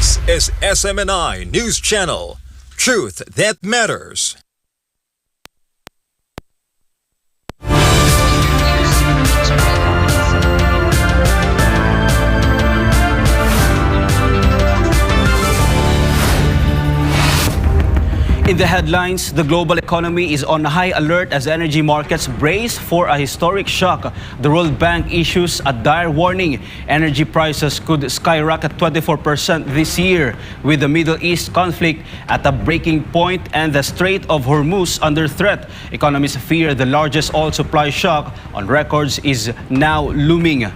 This is SMNI News Channel. Truth that matters. In the headlines, the global economy is on high alert as energy markets brace for a historic shock. The World Bank issues a dire warning. Energy prices could skyrocket 24% this year, with the Middle East conflict at a breaking point and the Strait of Hormuz under threat. Economists fear the largest oil supply shock on records is now looming.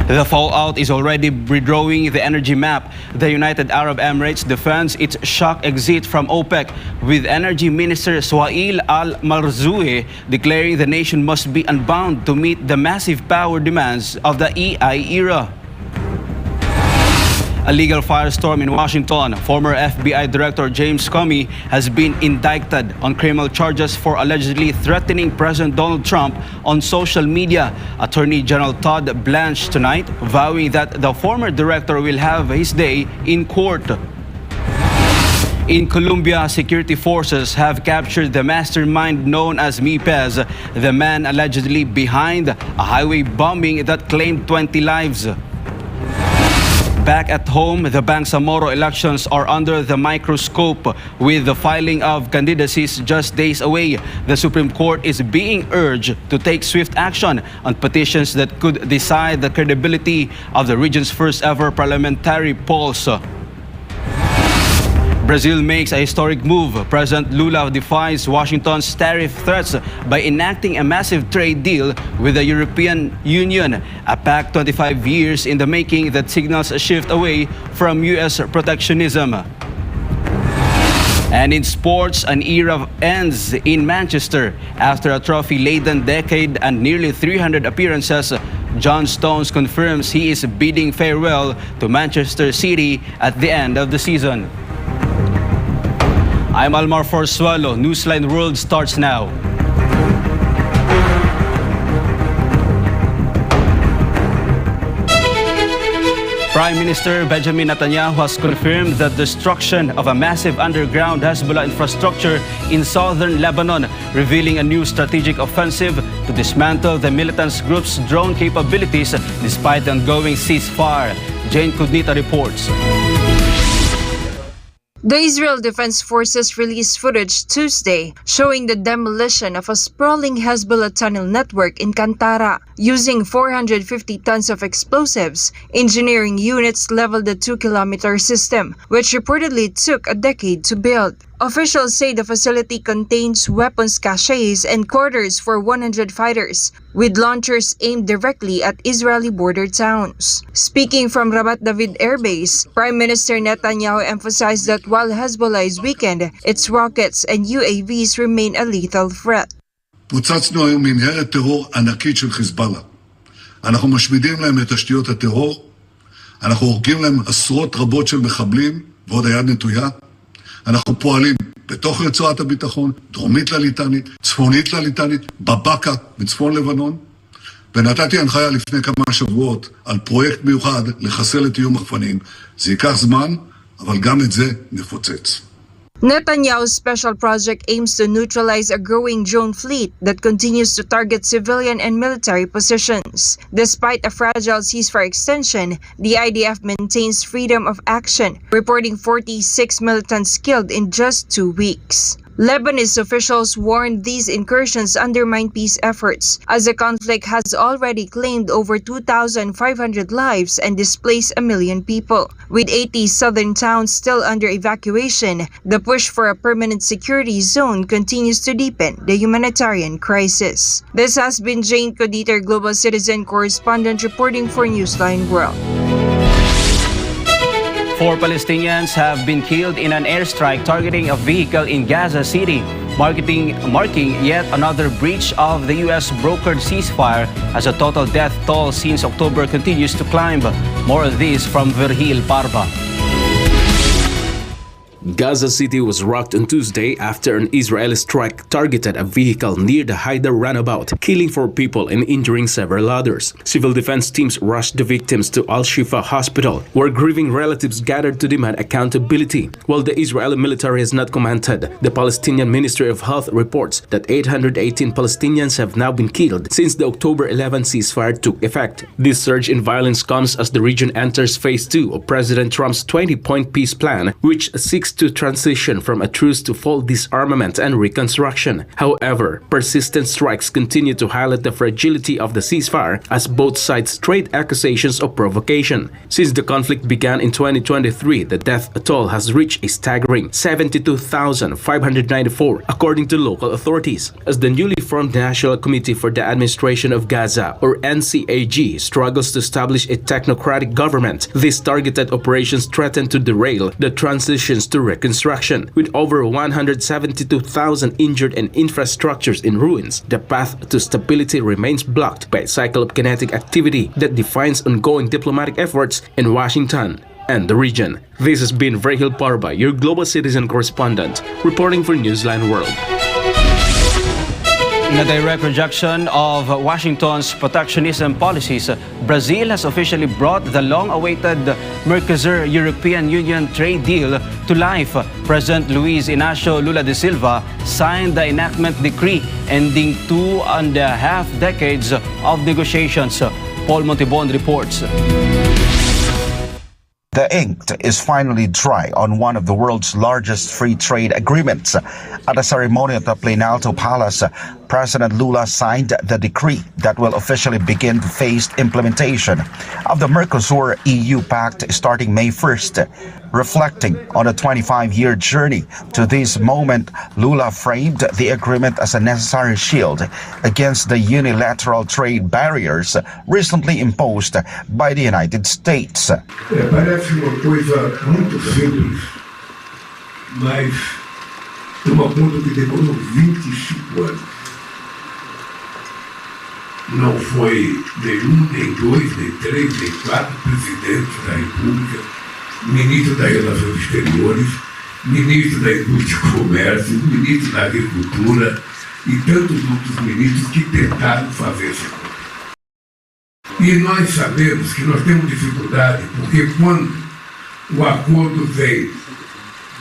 The fallout is already redrawing the energy map. The United Arab Emirates defends its shock exit from OPEC, with Energy Minister Suhail Al-Marzoui declaring the nation must be unbound to meet the massive power demands of the EI era. A legal firestorm in Washington. Former FBI Director James Comey has been indicted on criminal charges for allegedly threatening President Donald Trump on social media. Attorney General Todd Blanche tonight vowing that the former director will have his day in court. In Colombia, security forces have captured the mastermind known as Mipez, the man allegedly behind a highway bombing that claimed 20 lives. Back at home, the Bangsamoro elections are under the microscope, with the filing of candidacies just days away. The Supreme Court is being urged to take swift action on petitions that could decide the credibility of the region's first ever parliamentary polls. Brazil makes a historic move. President Lula defies Washington's tariff threats by enacting a massive trade deal with the European Union, a pact 25 years in the making that signals a shift away from U.S. protectionism. And in sports, an era ends in Manchester. After a trophy-laden decade and nearly 300 appearances, John Stones confirms he is bidding farewell to Manchester City at the end of the season. I'm Almar Forzuelo. Newsline World starts now. Prime Minister Benjamin Netanyahu has confirmed the destruction of a massive underground Hezbollah infrastructure in southern Lebanon, revealing a new strategic offensive to dismantle the militant group's drone capabilities despite the ongoing ceasefire. Jane Kudnita reports. The Israel Defense Forces released footage Tuesday showing the demolition of a sprawling Hezbollah tunnel network in Kantara. Using 450 tons of explosives, engineering units leveled the 2-kilometer system, which reportedly took a decade to build. Officials say the facility contains weapons caches and quarters for 100 fighters, with launchers aimed directly at Israeli border towns. Speaking from Rabat David Air Base, Prime Minister Netanyahu emphasized that while Hezbollah is weakened, its rockets and UAVs remain a lethal threat. פוצצנו היום מנהרת טרור ענקית של חיזבאללה. אנחנו משמידים להם את תשתיות הטרור, אנחנו הורגים להם עשרות רבות של מחבלים, ועוד היד נטויה. אנחנו פועלים בתוך רצועת הביטחון, דרומית לליטנית, צפונית לליטנית, בבקה, בצפון לבנון, ונתתי הנחיה לפני כמה שבועות על פרויקט מיוחד לחסל את איום החפנים. זה ייקח זמן, אבל גם את זה נפוצץ. Netanyahu's special project aims to neutralize a growing drone fleet that continues to target civilian and military positions. Despite a fragile ceasefire extension, the IDF maintains freedom of action, reporting 46 militants killed in just 2 weeks. Lebanese officials warned these incursions undermine peace efforts, as the conflict has already claimed over 2,500 lives and displaced 1 million people. With 80 southern towns still under evacuation, the push for a permanent security zone continues to deepen the humanitarian crisis. This has been Jane Koditer, Global Citizen Correspondent, reporting for Newsline World. 4 Palestinians have been killed in an airstrike targeting a vehicle in Gaza City, marking yet another breach of the U.S.-brokered ceasefire as the total death toll since October continues to climb. More of this from Virgil Parva. Gaza City was rocked on Tuesday after an Israeli strike targeted a vehicle near the Haidar runabout, killing 4 people and injuring several others. Civil defense teams rushed the victims to Al-Shifa Hospital, where grieving relatives gathered to demand accountability. While the Israeli military has not commented, the Palestinian Ministry of Health reports that 818 Palestinians have now been killed since the October 11 ceasefire took effect. This surge in violence comes as the region enters phase 2 of President Trump's 20-point peace plan, which seeks to transition from a truce to full disarmament and reconstruction. However, persistent strikes continue to highlight the fragility of the ceasefire as both sides trade accusations of provocation. Since the conflict began in 2023, the death toll has reached a staggering 72,594, according to local authorities, as the newly formed National Committee for the Administration of Gaza, or NCAG, struggles to establish a technocratic government. These targeted operations threaten to derail the transitions to reconstruction. With over 172,000 injured and infrastructures in ruins, the path to stability remains blocked by a cycle of kinetic activity that defines ongoing diplomatic efforts in Washington and the region. This has been Vergil Parba, your global citizen correspondent, reporting for Newsline World. In a direct rejection of Washington's protectionism policies, Brazil has officially brought the long-awaited Mercosur European Union trade deal to life. President Luiz Inácio Lula da Silva signed the enactment decree ending 2.5 decades of negotiations. Paul Montibon reports. The ink is finally dry on one of the world's largest free trade agreements. At a ceremony at the Planalto Palace, President Lula signed the decree that will officially begin the phased implementation of the Mercosur-EU Pact starting May 1st. Reflecting on a 25-year journey to this moment, Lula framed the agreement as a necessary shield against the unilateral trade barriers recently imposed by the United States. Parece uma coisa muito simples, mas toma conta que demorou 25 anos. Não foi nenhum, nem dois, nem três, nem 4 presidentes da República, ministro das Relações Exteriores, ministro da Indústria e Comércio, ministro da Agricultura e tantos outros ministros que tentaram fazer esse acordo. E nós sabemos que nós temos dificuldade, porque quando o acordo vem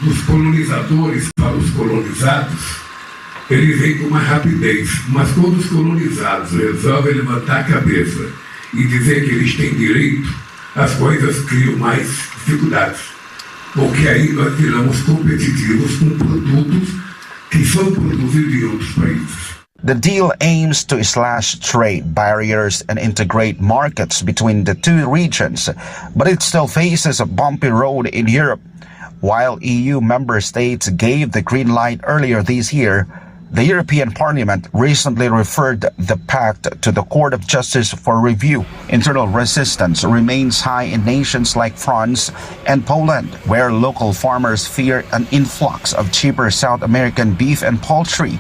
dos colonizadores para os colonizados, ele vem com uma rapidez. Mas quando os colonizados resolvem levantar a cabeça e dizer que eles têm direito, as coisas criam mais dificuldades. Porque aí nós viramos competitivos com produtos que são produzidos em outros países. The deal aims to slash trade barriers and integrate markets between the two regions, but it still faces a bumpy road in Europe. While EU member states gave the green light earlier this year, the European Parliament recently referred the pact to the Court of Justice for review. Internal resistance remains high in nations like France and Poland, where local farmers fear an influx of cheaper South American beef and poultry.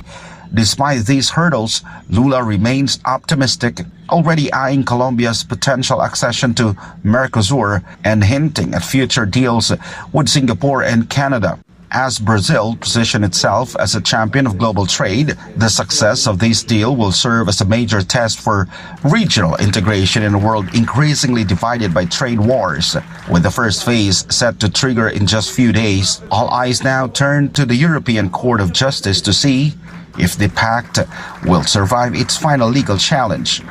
Despite these hurdles, Lula remains optimistic, already eyeing Colombia's potential accession to Mercosur and hinting at future deals with Singapore and Canada. As Brazil positions itself as a champion of global trade, the success of this deal will serve as a major test for regional integration in a world increasingly divided by trade wars. With the first phase set to trigger in just a few days, all eyes now turn to the European Court of Justice to see if the pact will survive its final legal challenge.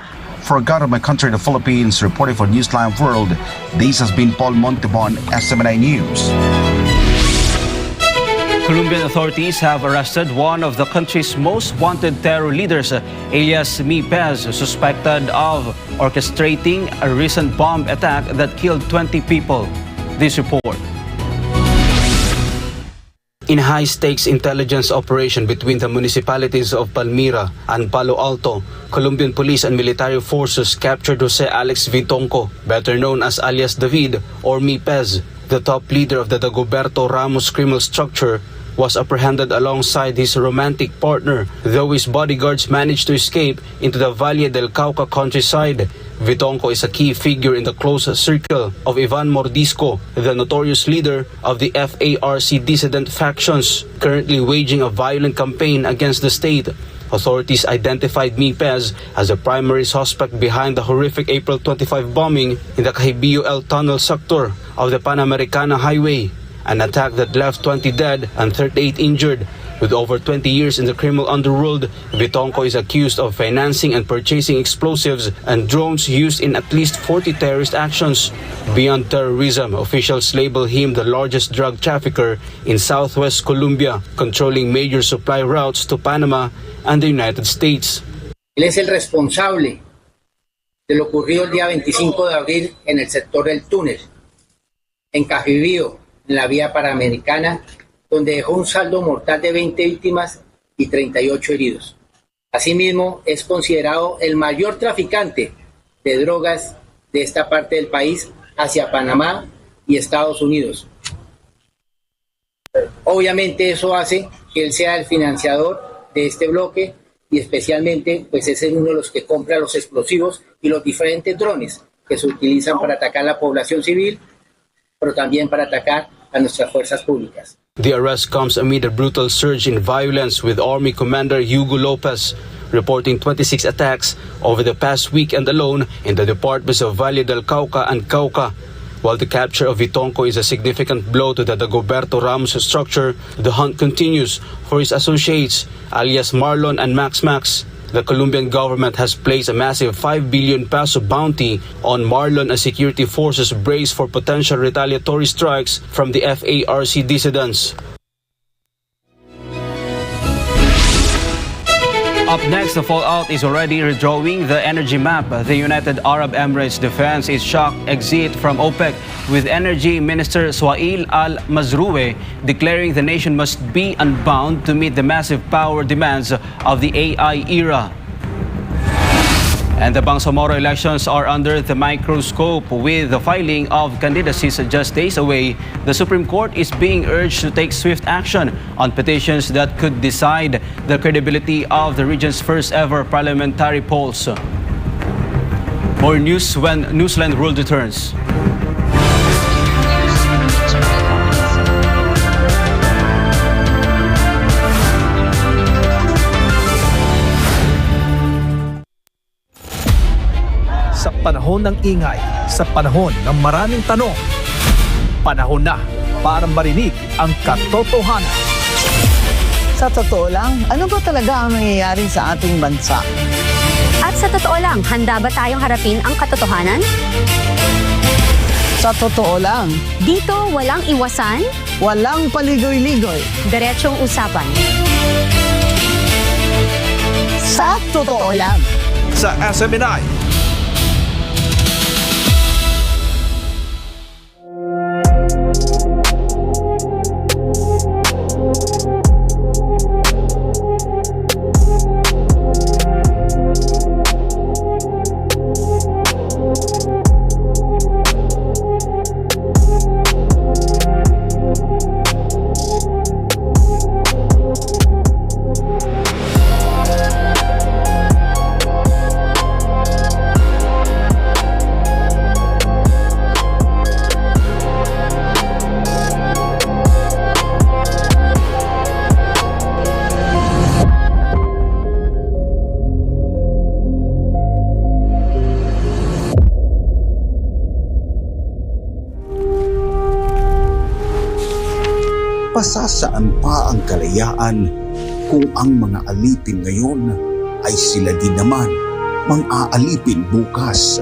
For God of my country, the Philippines, reporting for Newsline World, this has been Paul Montibon, SMNI News. Colombian authorities have arrested one of the country's most wanted terror leaders, alias Mi Pez, suspected of orchestrating a recent bomb attack that killed 20 people. This report. In high-stakes intelligence operation between the municipalities of Palmira and Palo Alto, Colombian police and military forces captured Jose Alex Vitonco, better known as alias David or Mi Pez. The top leader of the Dagoberto Ramos criminal structure was apprehended alongside his romantic partner, though his bodyguards managed to escape into the Valle del Cauca countryside. Vitonco is a key figure in the close circle of Ivan Mordisco, the notorious leader of the FARC dissident factions, currently waging a violent campaign against the state. Authorities identified Mipez as the primary suspect behind the horrific April 25 bombing in the Cahibillo El Tunnel sector of the Panamericana Highway, an attack that left 20 dead and 38 injured. With over 20 years in the criminal underworld, Vitonco is accused of financing and purchasing explosives and drones used in at least 40 terrorist actions. Beyond terrorism, officials label him the largest drug trafficker in southwest Colombia, controlling major supply routes to Panama and the United States. Él es el responsable de lo ocurrido el día 25 de abril en el sector del túnel, en Cajibillo, en la vía panamericana, donde dejó un saldo mortal de 20 víctimas y 38 heridos. Asimismo, es considerado el mayor traficante de drogas de esta parte del país hacia Panamá y Estados Unidos. Obviamente eso hace que él sea el financiador de este bloque y especialmente pues es uno de los que compra los explosivos y los diferentes drones que se utilizan para atacar a la población civil, pero también para atacar a nuestras fuerzas públicas. The arrest comes amid a brutal surge in violence, with Army Commander Hugo Lopez reporting 26 attacks over the past weekend alone in the departments of Valle del Cauca and Cauca. While the capture of Vitonco is a significant blow to the Dagoberto Ramos structure, the hunt continues for his associates, alias Marlon and Max. The Colombian government has placed a massive 5 billion peso bounty on Marlon as security forces brace for potential retaliatory strikes from the FARC dissidents. Up next, the fallout is already redrawing the energy map. The United Arab Emirates Defense is shocked exit from OPEC, with Energy Minister Suhail Al-Mazroui declaring the nation must be unbound to meet the massive power demands of the AI era. And the Bangsamoro elections are under the microscope, with the filing of candidacies just days away. The Supreme Court is being urged to take swift action on petitions that could decide the credibility of the region's first ever parliamentary polls. More news when Newsline World returns. Sa panahon ng ingay, sa panahon ng maraming tanong, panahon na para marinig ang katotohanan. Sa totoo lang, ano ba talaga ang nangyayari sa ating bansa? At sa totoo lang, handa ba tayong harapin ang katotohanan? Sa totoo lang, Dito walang iwasan, walang paligoy-ligoy. diretsong usapan. Sa totoo lang. Sa SMNI. Pasasaan pa ang kalayaan kung ang mga alipin ngayon ay sila din naman mang-aalipin bukas.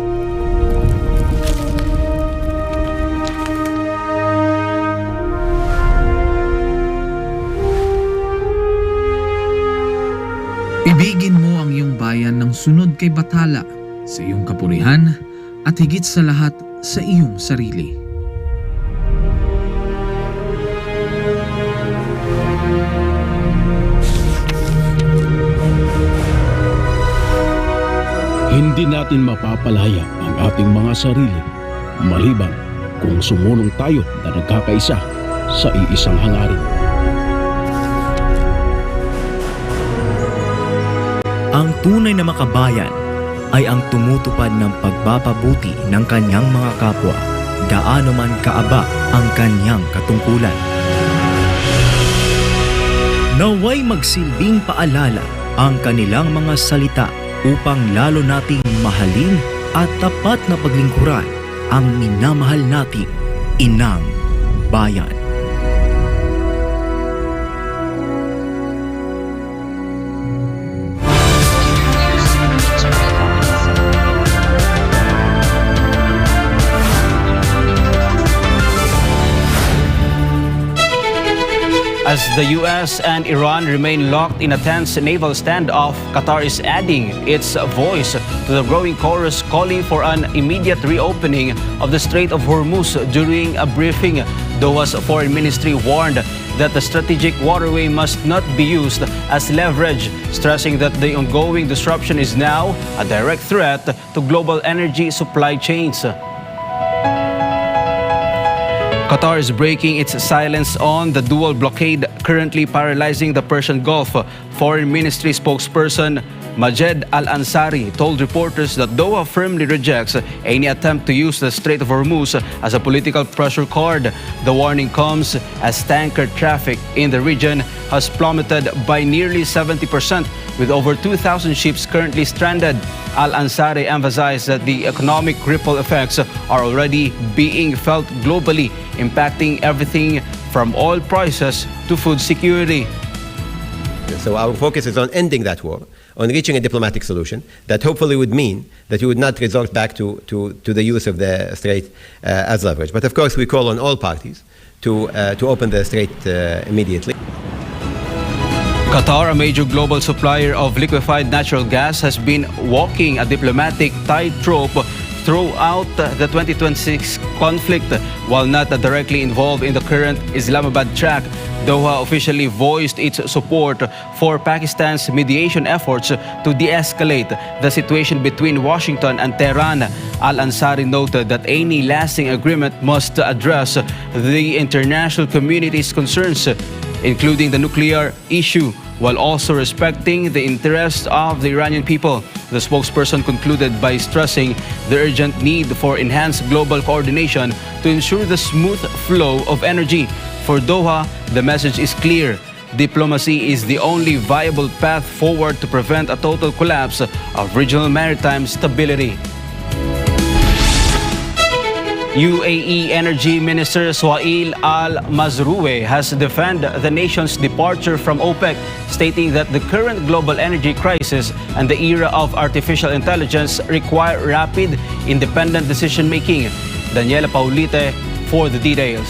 Ibigin mo ang iyong bayan ng sunod kay Bathala, sa iyong kapurihan at higit sa lahat sa iyong sarili. Hindi natin mapapalaya ang ating mga sarili maliban kung sumunong tayo na nagkakaisa sa iisang hangarin. Ang tunay na makabayan ay ang tumutupad ng pagpapabuti ng kanyang mga kapwa, gaano man kaaba ang kanyang katungkulan. Naway magsilbing paalala ang kanilang mga salita upang lalo nating mahalin at tapat na paglingkuran ang minamahal nating inang bayan. As the U.S. and Iran remain locked in a tense naval standoff, Qatar is adding its voice to the growing chorus calling for an immediate reopening of the Strait of Hormuz. During a briefing, Doha's foreign ministry warned that the strategic waterway must not be used as leverage, stressing that the ongoing disruption is now a direct threat to global energy supply chains. Qatar is breaking its silence on the dual blockade currently paralyzing the Persian Gulf. Foreign Ministry spokesperson Majed Al-Ansari told reporters that Doha firmly rejects any attempt to use the Strait of Hormuz as a political pressure card. The warning comes as tanker traffic in the region has plummeted by nearly 70%, with over 2,000 ships currently stranded. Al-Ansari emphasized that the economic ripple effects are already being felt globally, impacting everything from oil prices to food security. So our focus is on ending that war, on reaching a diplomatic solution that hopefully would mean that we would not resort back to the use of the strait as leverage. But of course we call on all parties to open the strait immediately. Qatar, a major global supplier of liquefied natural gas, has been walking a diplomatic tightrope throughout the 2026 conflict. While not directly involved in the current Islamabad track, Doha officially voiced its support for Pakistan's mediation efforts to de-escalate the situation between Washington and Tehran. Al-Ansari noted that any lasting agreement must address the international community's concerns, including the nuclear issue, while also respecting the interests of the Iranian people. The spokesperson concluded by stressing the urgent need for enhanced global coordination to ensure the smooth flow of energy. For Doha, the message is clear. Diplomacy is the only viable path forward to prevent a total collapse of regional maritime stability. UAE Energy Minister Suhail Al-Mazroui has defended the nation's departure from OPEC, stating that the current global energy crisis and the era of artificial intelligence require rapid, independent decision-making. Daniela Paulite for the details.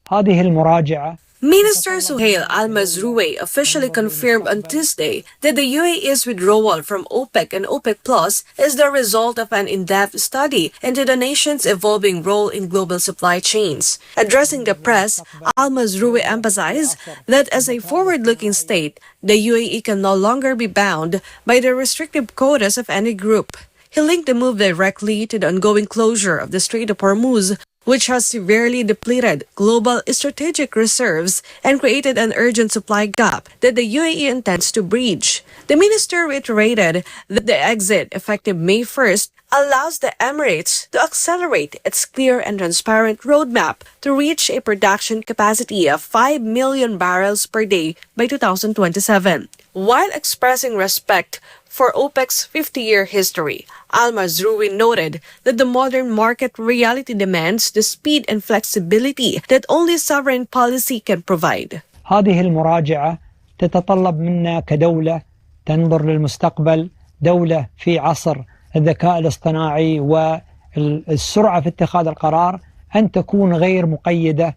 هذه المراجعة Minister Suhail Al-Mazroui officially confirmed on Tuesday that the UAE's withdrawal from OPEC and OPEC Plus is the result of an in-depth study into the nation's evolving role in global supply chains. Addressing the press, Al-Mazroui emphasized that as a forward-looking state, the UAE can no longer be bound by the restrictive quotas of any group. He linked the move directly to the ongoing closure of the Strait of Hormuz, which has severely depleted global strategic reserves and created an urgent supply gap that the UAE intends to bridge. The minister reiterated that the exit, effective May 1st, allows the Emirates to accelerate its clear and transparent roadmap to reach a production capacity of 5 million barrels per day by 2027. While expressing respect for OPEC's 50-year history, Al-Mazroui noted that the modern market reality demands the speed and flexibility that only sovereign policy can provide. هذه المراجعة تتطلب منا كدولة تنظر للمستقبل، دولة في عصر الذكاء الاصطناعي والسرعة في اتخاذ القرار، أن تكون غير مقيدة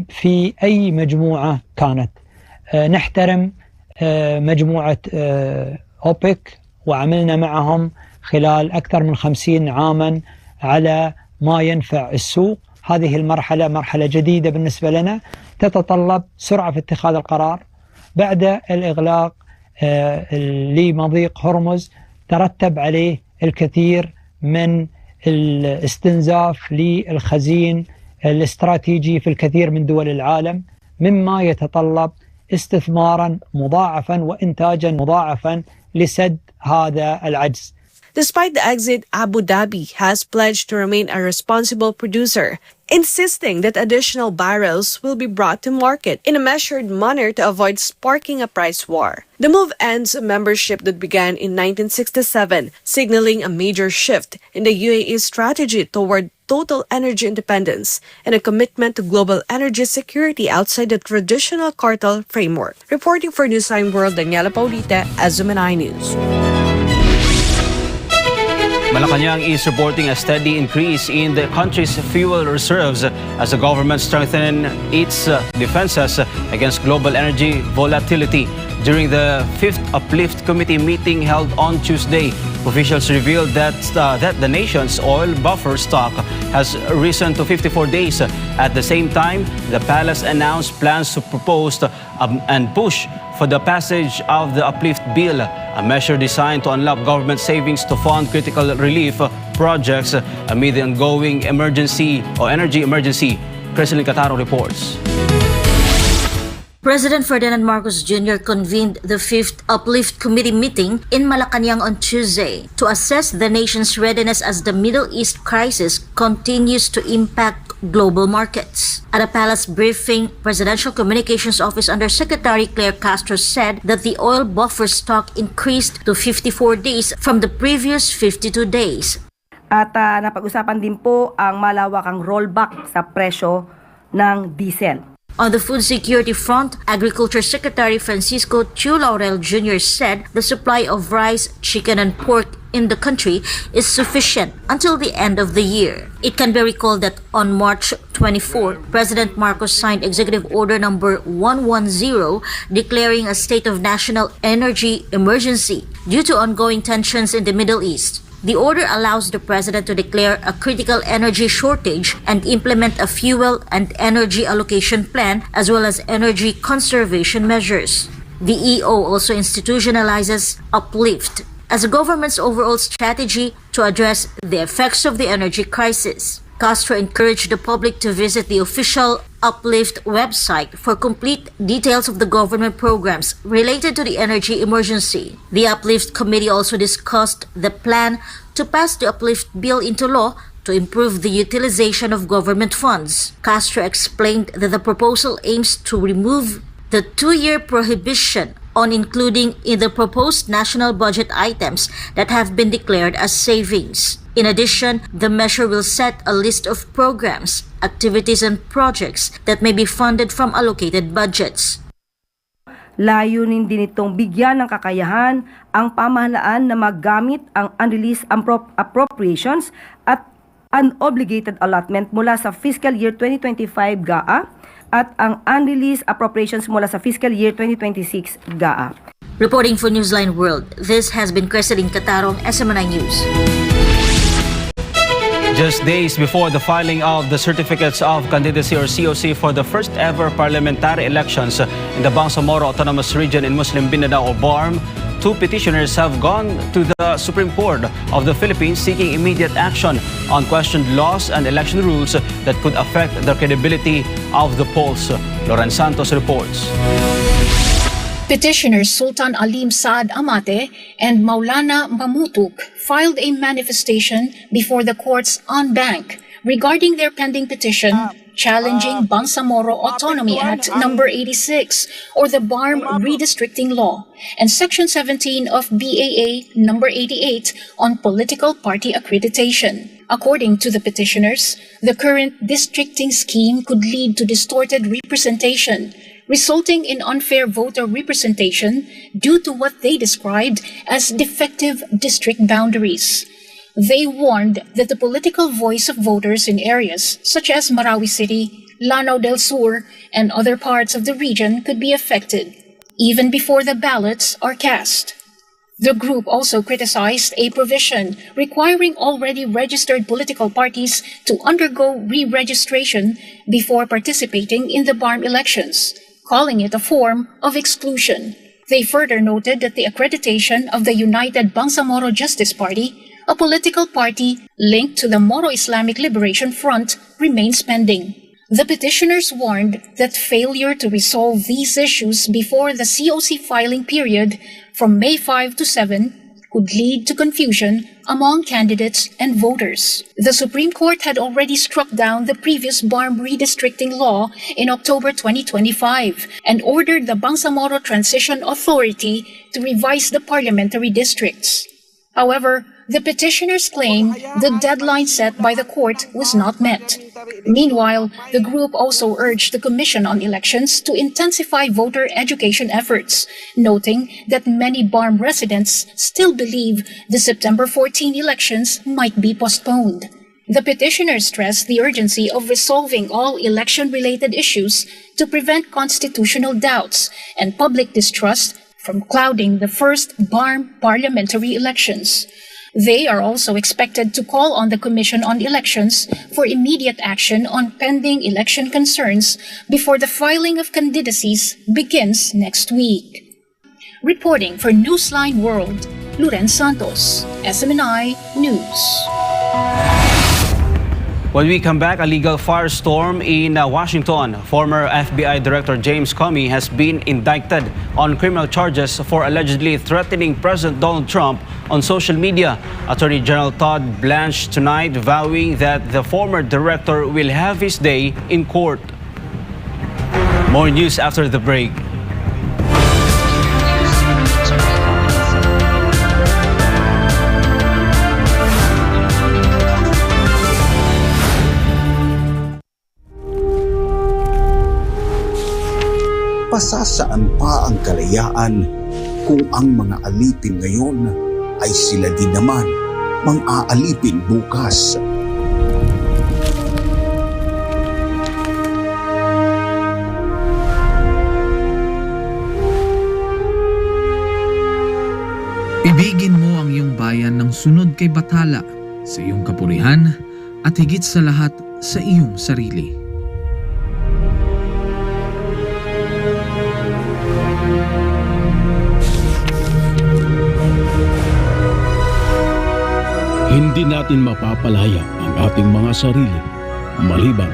في أي مجموعة كانت. نحترم مجموعة أوبك وعملنا معهم خلال أكثر من 50 عاما على ما ينفع السوق. هذه المرحلة مرحلة جديدة بالنسبة لنا تتطلب سرعة في اتخاذ القرار. بعد الإغلاق لمضيق هرمز ترتب عليه الكثير من الاستنزاف للخزين الاستراتيجي في الكثير من دول العالم. مما يتطلب استثمارا مضاعفا وإنتاجا مضاعفا لسد هذا العجز. Despite the exit, Abu Dhabi has pledged to remain a responsible producer, insisting that additional barrels will be brought to market in a measured manner to avoid sparking a price war. The move ends a membership that began in 1967, signaling a major shift in the UAE's strategy toward total energy independence and a commitment to global energy security outside the traditional cartel framework. Reporting for Newsline World, Daniela Paulita, Azumanay News. Malacanang is reporting a steady increase in the country's fuel reserves as the government strengthens its defenses against global energy volatility. During the 5th Uplift Committee meeting held on Tuesday, officials revealed that the nation's oil buffer stock has risen to 54 days. At the same time, the palace announced plans to propose and push for the passage of the Uplift Bill, a measure designed to unlock government savings to fund critical relief projects amid the ongoing energy emergency. Creslin Cataro reports. President Ferdinand Marcos Jr. convened the 5th Uplift Committee meeting in Malacanang on Tuesday to assess the nation's readiness as the Middle East crisis continues to impact global markets. At a palace briefing, Presidential Communications Office Undersecretary Claire Castro said that the oil buffer stock increased to 54 days from the previous 52 days. At napag-usapan din po ang malawakang rollback sa presyo ng diesel. On the food security front, Agriculture Secretary Francisco Chu Laurel Jr. said the supply of rice, chicken, and pork in the country is sufficient until the end of the year. It can be recalled that on March 24, President Marcos signed Executive Order number 110 declaring a state of national energy emergency due to ongoing tensions in the Middle East. The order allows the president to declare a critical energy shortage and implement a fuel and energy allocation plan as well as energy conservation measures. The EO also institutionalizes Uplift as the government's overall strategy to address the effects of the energy crisis. Castro encouraged the public to visit the official Uplift website for complete details of the government programs related to the energy emergency. The Uplift Committee also discussed the plan to pass the Uplift Bill into law to improve the utilization of government funds. Castro explained that the proposal aims to remove the 2-year prohibition on including in the proposed national budget items that have been declared as savings. In addition, the measure will set a list of programs, activities, and projects that may be funded from allocated budgets. Layunin din itong bigyan ng kakayahan ang pamahalaan na maggamit ang unreleased appropriations at unobligated allotment mula sa fiscal year 2025 GAA at ang unreleased appropriations mula sa fiscal year 2026 GAA. Reporting for Newsline World, this has been Creslin Catarong, SMNI News. Just days before the filing of the Certificates of Candidacy or COC for the first ever parliamentary elections in the Bangsamoro Autonomous Region in Muslim Mindanao or BARM, 2 petitioners have gone to the Supreme Court of the Philippines seeking immediate action on questioned laws and election rules that could affect the credibility of the polls. Loren Santos reports. Petitioners Sultan Alim Saad Amate and Maulana Mamutuk filed a manifestation before the court's en banc regarding their pending petition challenging Bangsamoro Autonomy Act No. 86 or the BARM redistricting law and Section 17 of BAA No. 88 on political party accreditation. According to the petitioners, the current districting scheme could lead to distorted representation, resulting in unfair voter representation due to what they described as defective district boundaries. They warned that the political voice of voters in areas such as Marawi City, Lanao del Sur, and other parts of the region could be affected, even before the ballots are cast. The group also criticized a provision requiring already registered political parties to undergo re-registration before participating in the BARM elections, calling it a form of exclusion. They further noted that the accreditation of the United Bangsamoro Justice Party, a political party linked to the Moro Islamic Liberation Front, remains pending. The petitioners warned that failure to resolve these issues before the COC filing period from May 5 to 7 could lead to confusion among candidates and voters. The Supreme Court had already struck down the previous BARM redistricting law in October 2025 and ordered the Bangsamoro Transition Authority to revise the parliamentary districts. However, the petitioners claim the deadline set by the court was not met. Meanwhile, the group also urged the Commission on Elections to intensify voter education efforts, noting that many BARM residents still believe the September 14 elections might be postponed. The petitioners stressed the urgency of resolving all election-related issues to prevent constitutional doubts and public distrust from clouding the first BARM parliamentary elections. They are also expected to call on the Commission on Elections for immediate action on pending election concerns before the filing of candidacies begins next week. Reporting for Newsline World, Loren Santos, SMNI News. When we come back, a legal firestorm in Washington. Former FBI Director James Comey has been indicted on criminal charges for allegedly threatening President Donald Trump on social media. Attorney General Todd Blanche tonight vowing that the former director will have his day in court. More news after the break. Pasasaan pa ang kalayaan kung ang mga alipin ngayon ay sila din naman mang-aalipin bukas. Ibigin mo ang iyong bayan ng sunod kay Bathala, sa iyong kapurihan at higit sa lahat sa iyong sarili. Hindi natin mapapalaya ang ating mga sarili maliban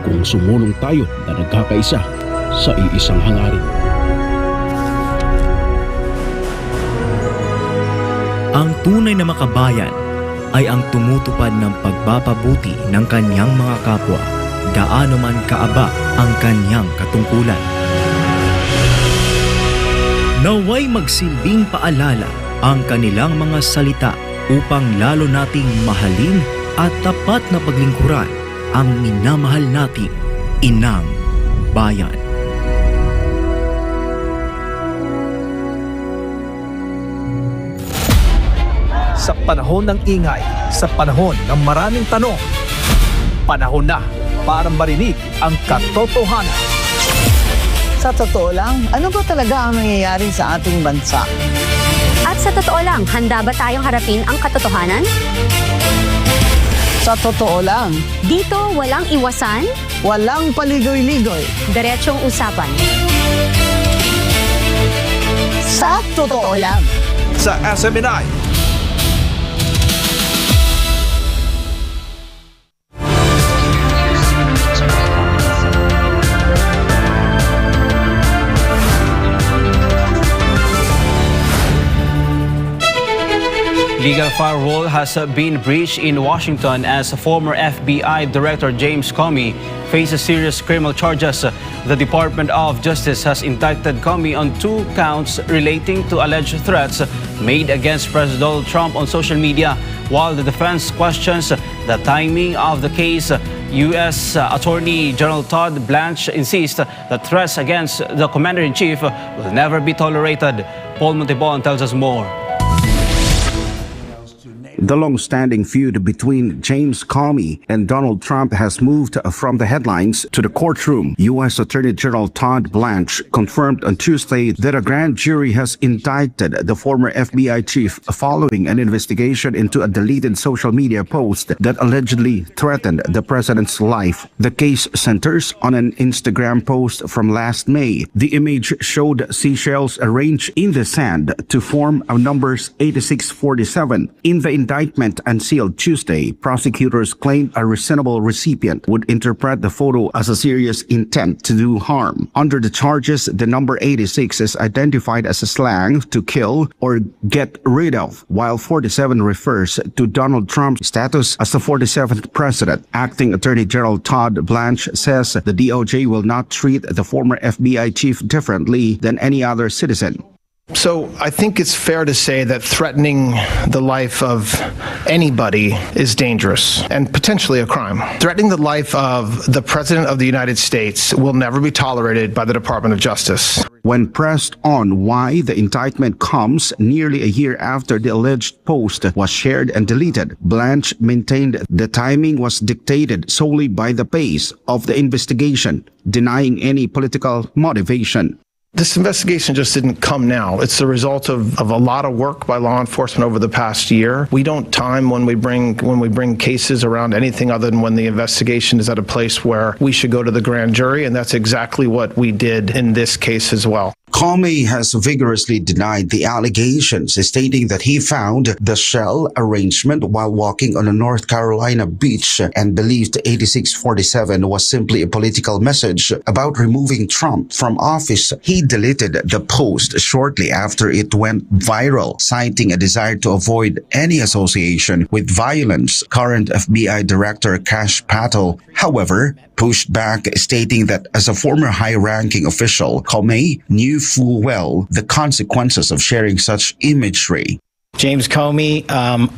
kung sumunong tayo na nagkakaisa sa iisang hangarin. Ang tunay na makabayan ay ang tumutupad ng pagpapabuti ng kanyang mga kapwa, gaano man kaaba ang kanyang katungkulan. Naway magsilbing paalala ang kanilang mga salita upang lalo nating mahalin at tapat na paglingkuran ang minamahal nating inang bayan. Sa panahon ng ingay, sa panahon ng maraming tanong, panahon na para marinig ang katotohanan. Sa totoo lang, ano ba talaga ang nangyayari sa ating bansa? At sa totoo lang, handa ba tayong harapin ang katotohanan? Sa totoo lang, Dito walang iwasan, walang paligoy-ligoy. diretsong usapan. Sa totoo lang. Sa SMNI. Legal firewall has been breached in Washington as former FBI Director James Comey faces serious criminal charges. The Department of Justice has indicted Comey on 2 counts relating to alleged threats made against President Donald Trump on social media. While the defense questions the timing of the case, U.S. Attorney General Todd Blanche insists that threats against the Commander-in-Chief will never be tolerated. Paul Montebon tells us more. The long-standing feud between James Comey and Donald Trump has moved from the headlines to the courtroom. U.S. Attorney General Todd Blanche confirmed on Tuesday that a grand jury has indicted the former FBI chief following an investigation into a deleted social media post that allegedly threatened the president's life. The case centers on an Instagram post from last May. The image showed seashells arranged in the sand to form a numbers 8647. In In the indictment unsealed Tuesday, prosecutors claimed a reasonable recipient would interpret the photo as a serious intent to do harm. Under the charges, the number 86 is identified as a slang to kill or get rid of, while 47 refers to Donald Trump's status as the 47th president. Acting Attorney General Todd Blanche says the DOJ will not treat the former FBI chief differently than any other citizen. So I think it's fair to say that threatening the life of anybody is dangerous and potentially a crime. Threatening the life of the President of the United States will never be tolerated by the Department of Justice. When pressed on why the indictment comes nearly a year after the alleged post was shared and deleted, Blanche maintained the timing was dictated solely by the pace of the investigation, denying any political motivation. This investigation just didn't come now. It's the result of a lot of work by law enforcement over the past year. We don't time when we bring cases around anything other than when the investigation is at a place where we should go to the grand jury, and that's exactly what we did in this case as well. Comey has vigorously denied the allegations, stating that he found the shell arrangement while walking on a North Carolina beach and believed 8647 was simply a political message about removing Trump from office. He deleted the post shortly after it went viral, citing a desire to avoid any association with violence. Current FBI Director Kash Patel, however, pushed back, stating that as a former high-ranking official, Comey knew full well the consequences of sharing such imagery. James Comey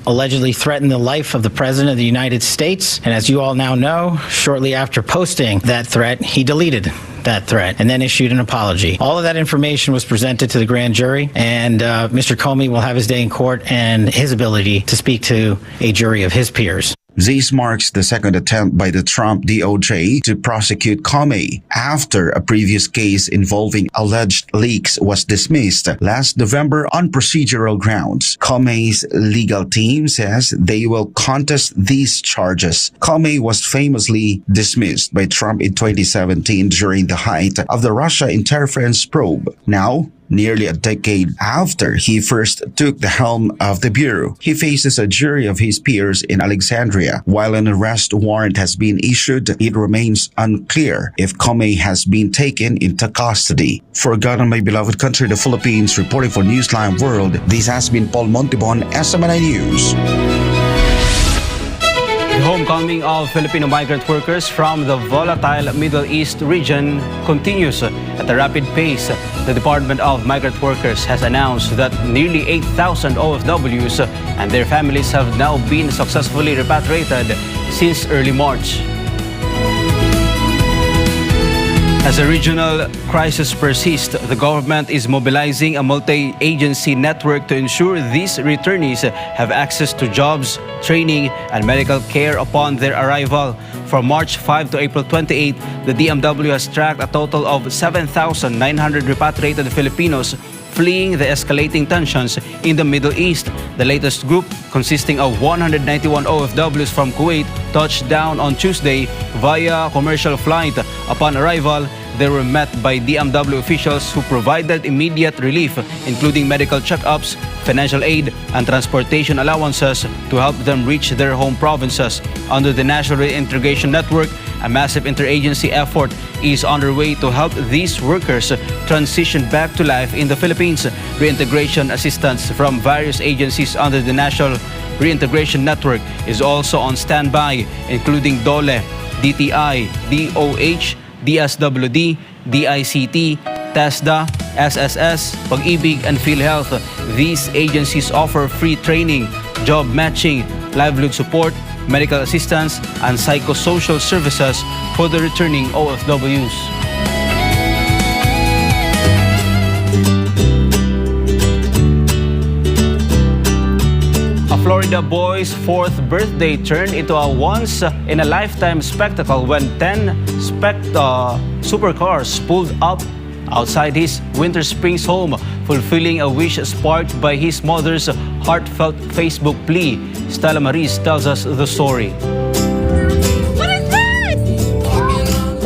allegedly threatened the life of the President of the United States. And as you all now know, shortly after posting that threat, he deleted that threat and then issued an apology. All of that information was presented to the grand jury, and Mr. Comey will have his day in court and his ability to speak to a jury of his peers. This marks the second attempt by the Trump DOJ to prosecute Comey after a previous case involving alleged leaks was dismissed last November on procedural grounds. Comey's legal team says they will contest these charges. Comey was famously dismissed by Trump in 2017 during the height of the Russia interference probe. Now, nearly a decade after he first took the helm of the bureau, he faces a jury of his peers in Alexandria. While an arrest warrant has been issued, it remains unclear if Comey has been taken into custody. For God and my beloved country, the Philippines, reporting for Newsline World, this has been Paul Montibon, SMNI News. The homecoming of Filipino migrant workers from the volatile Middle East region continues at a rapid pace. The Department of Migrant Workers has announced that nearly 8,000 OFWs and their families have now been successfully repatriated since early March. As a regional crisis persists, the government is mobilizing a multi-agency network to ensure these returnees have access to jobs, training, and medical care upon their arrival. From March 5 to April 28, the DMW has tracked a total of 7,900 repatriated Filipinos fleeing the escalating tensions in the Middle East. The latest group, consisting of 191 OFWs from Kuwait, touched down on Tuesday via commercial flight. Upon arrival, they were met by DMW officials who provided immediate relief, including medical checkups, financial aid, and transportation allowances to help them reach their home provinces. Under the National Reintegration Network, a massive interagency effort is underway to help these workers transition back to life in the Philippines. Reintegration assistance from various agencies under the National Reintegration Network is also on standby, including DOLE, DTI, DOH, DSWD, DICT, TESDA, SSS, Pag-ibig, and PhilHealth. These agencies offer free training, job matching, livelihood support, medical assistance, and psychosocial services for the returning OFWs. A Florida boy's fourth birthday turned into a once-in-a-lifetime spectacle when 10 supercars pulled up outside his Winter Springs home, fulfilling a wish sparked by his mother's heartfelt Facebook plea. Stella Maris tells us the story. What is this?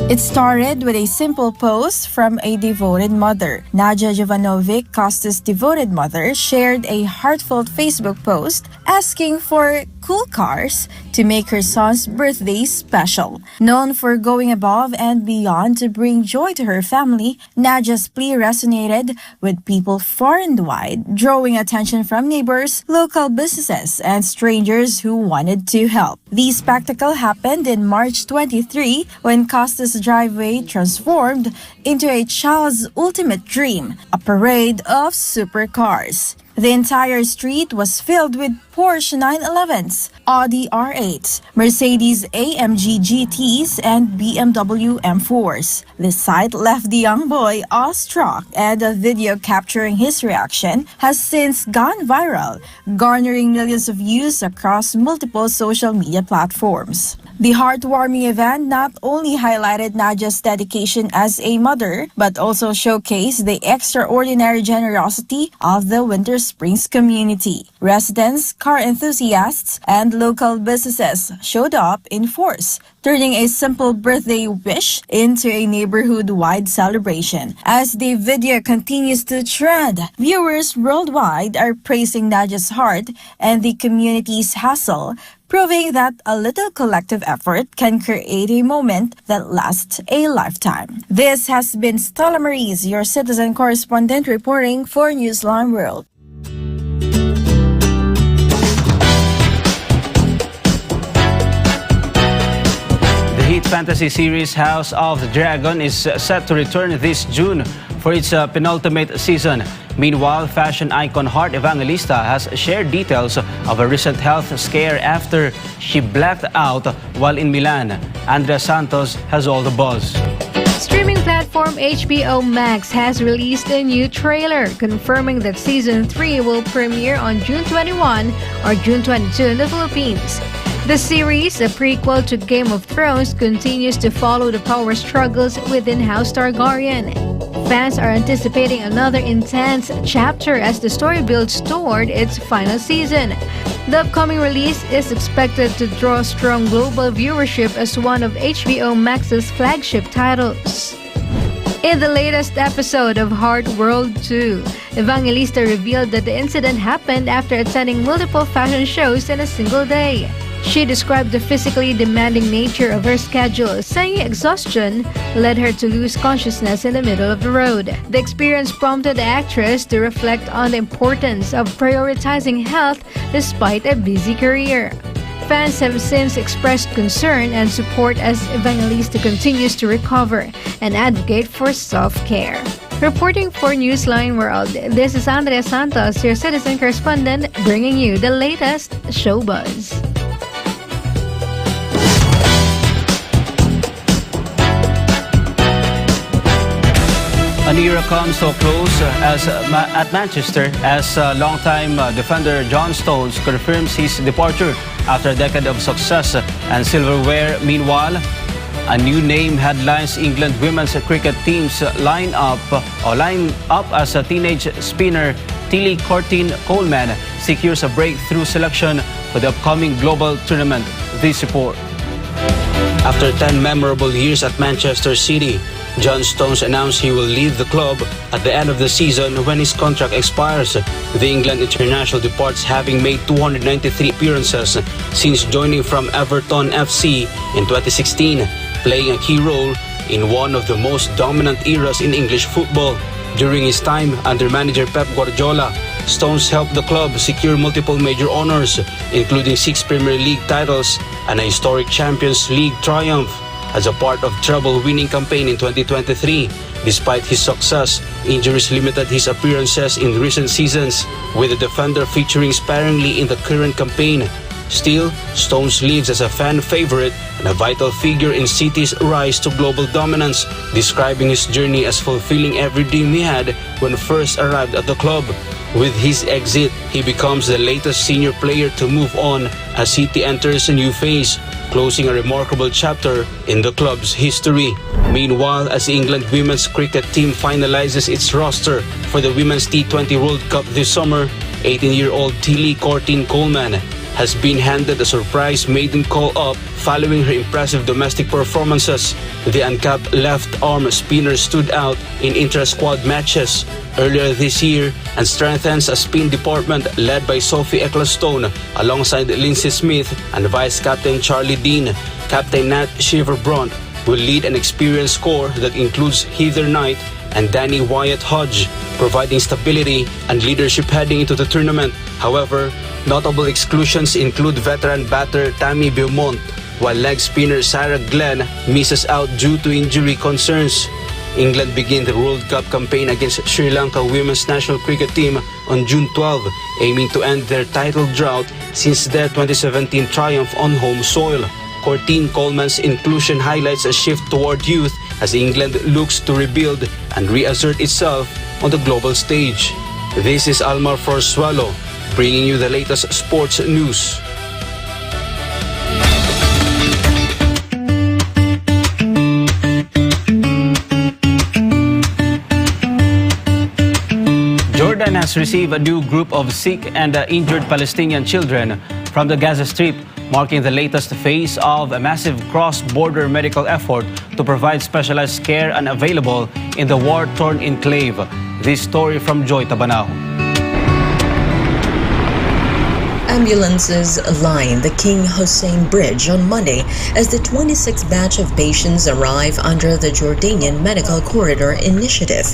It started with a simple post from a devoted mother. Nadia Jovanovic, Costa's devoted mother, shared a heartfelt Facebook post asking for cool cars to make her son's birthday special. Known for going above and beyond to bring joy to her family, Nadia's plea resonated with people far and wide, drawing attention from neighbors, local businesses, and strangers who wanted to help. The spectacle happened in March 23 when Costa's driveway transformed into a child's ultimate dream, a parade of supercars. The entire street was filled with Porsche 911s, Audi R8s, Mercedes AMG GTs, and BMW M4s. The sight left the young boy awestruck, and a video capturing his reaction has since gone viral, garnering millions of views across multiple social media platforms. The heartwarming event not only highlighted Nadia's dedication as a mother, but also showcased the extraordinary generosity of the Winter Springs community. Residents, car enthusiasts, and local businesses showed up in force, turning a simple birthday wish into a neighborhood-wide celebration. As the video continues to trend, viewers worldwide are praising Nadia's heart and the community's hustle, proving that a little collective effort can create a moment that lasts a lifetime. This has been Stella Maris, your citizen correspondent, reporting for Newsline World. The hit fantasy series House of the Dragon is set to return this June for its penultimate season. Meanwhile, fashion icon Heart Evangelista has shared details of a recent health scare after she blacked out while in Milan. Andrea Santos has all the buzz. Streaming platform HBO Max has released a new trailer confirming that Season 3 will premiere on June 21 or June 22 in the Philippines. The series, a prequel to Game of Thrones, continues to follow the power struggles within House Targaryen. Fans are anticipating another intense chapter as the story builds toward its final season. The upcoming release is expected to draw strong global viewership as one of HBO Max's flagship titles. In the latest episode of Heart World 2, Evangelista revealed that the incident happened after attending multiple fashion shows in a single day. She described the physically demanding nature of her schedule, saying exhaustion led her to lose consciousness in the middle of the road. The experience prompted the actress to reflect on the importance of prioritizing health despite a busy career. Fans have since expressed concern and support as Evangelista continues to recover and advocate for self-care. Reporting for Newsline World, this is Andrea Santos, your citizen correspondent, bringing you the latest show buzz. An era comes to a close at Manchester as longtime defender John Stones confirms his departure after a decade of success and silverware. Meanwhile, a new name headlines England women's cricket team's line up as a teenage spinner Tilly Coleman secures a breakthrough selection for the upcoming global tournament. This report. After 10 memorable years at Manchester City, John Stones announced he will leave the club at the end of the season when his contract expires. The England international departs having made 293 appearances since joining from Everton FC in 2016, playing a key role in one of the most dominant eras in English football. During his time under manager Pep Guardiola, Stones helped the club secure multiple major honors, including 6 Premier League titles and a historic Champions League triumph. As a part of treble-winning campaign in 2023, despite his success, injuries limited his appearances in recent seasons, with the defender featuring sparingly in the current campaign. Still, Stones lives as a fan favorite and a vital figure in City's rise to global dominance, describing his journey as fulfilling every dream he had when first arrived at the club. With his exit, he becomes the latest senior player to move on as City enters a new phase, closing a remarkable chapter in the club's history. Meanwhile, as the England women's cricket team finalizes its roster for the Women's T20 World Cup this summer, 18-year-old Tilly Coleman has been handed a surprise maiden call-up following her impressive domestic performances. The uncapped left-arm spinner stood out in intra-squad matches earlier this year and strengthens a spin department led by Sophie Ecclestone alongside Lindsay Smith and Vice-Captain Charlie Dean. Captain Nat Shiver-Brunt will lead an experienced core that includes Heather Knight and Danny Wyatt Hodge, providing stability and leadership heading into the tournament. However, notable exclusions include veteran batter Tammy Beaumont, while leg spinner Sarah Glenn misses out due to injury concerns. England begin the World Cup campaign against Sri Lanka women's national cricket team on June 12, aiming to end their title drought since their 2017 triumph on home soil. Courtine Coleman's inclusion highlights a shift toward youth as England looks to rebuild and reassert itself on the global stage. This is Almar Forsuelo, bringing you the latest sports news. Jordan has received a new group of sick and injured Palestinian children from the Gaza Strip, marking the latest phase of a massive cross-border medical effort to provide specialized care unavailable in the war-torn enclave. This story from Joy Tabanao. Ambulances line the King Hussein Bridge on Monday as the 26th batch of patients arrive under the Jordanian Medical Corridor Initiative.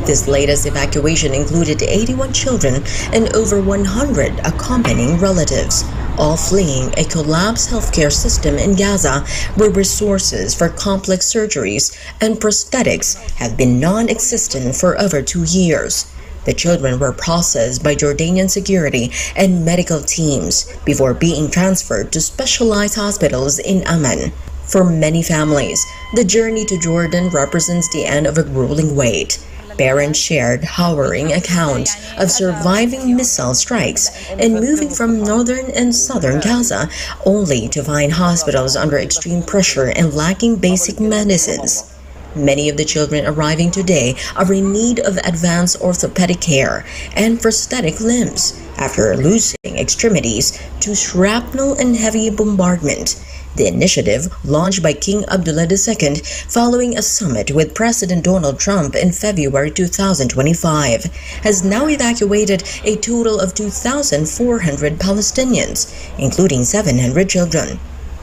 This latest evacuation included 81 children and over 100 accompanying relatives, all fleeing a collapsed healthcare system in Gaza where resources for complex surgeries and prosthetics have been non-existent for over 2 years. The children were processed by Jordanian security and medical teams before being transferred to specialized hospitals in Amman. For many families, the journey to Jordan represents the end of a grueling wait. Parents shared harrowing accounts of surviving missile strikes and moving from northern and southern Gaza only to find hospitals under extreme pressure and lacking basic medicines. Many of the children arriving today are in need of advanced orthopedic care and prosthetic limbs after losing extremities to shrapnel and heavy bombardment. The initiative, launched by King Abdullah II following a summit with President Donald Trump in February 2025, has now evacuated a total of 2,400 Palestinians, including 700 children.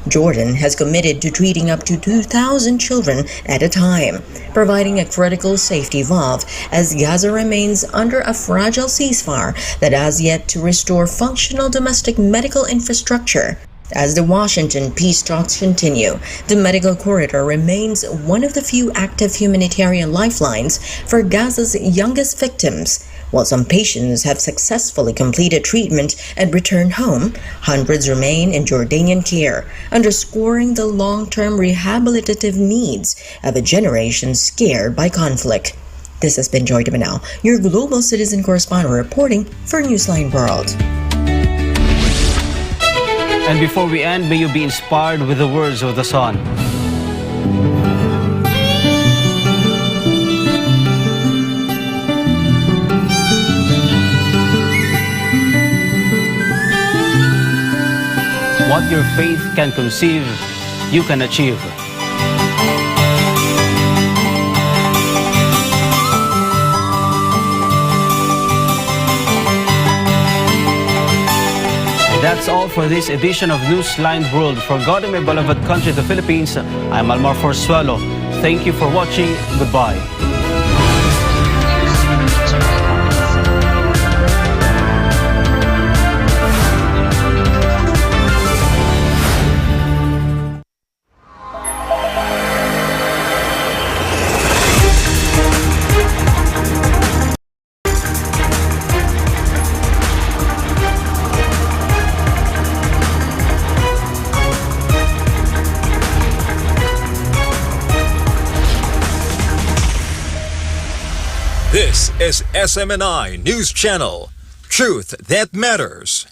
Jordan has committed to treating up to 2,000 children at a time, providing a critical safety valve as Gaza remains under a fragile ceasefire that has yet to restore functional domestic medical infrastructure. As the Washington peace talks continue, the medical corridor remains one of the few active humanitarian lifelines for Gaza's youngest victims. While some patients have successfully completed treatment and returned home, hundreds remain in Jordanian care, underscoring the long-term rehabilitative needs of a generation scared by conflict. This has been Joy Tabanao, your global citizen correspondent reporting for Newsline World. And before we end, may you be inspired with the words of the song. What your faith can conceive, you can achieve. That's all for this edition of Newsline World. For God and my beloved country, the Philippines, I'm Almar Forsuelo. Thank you for watching. Goodbye. This is SMNI News Channel. Truth that matters.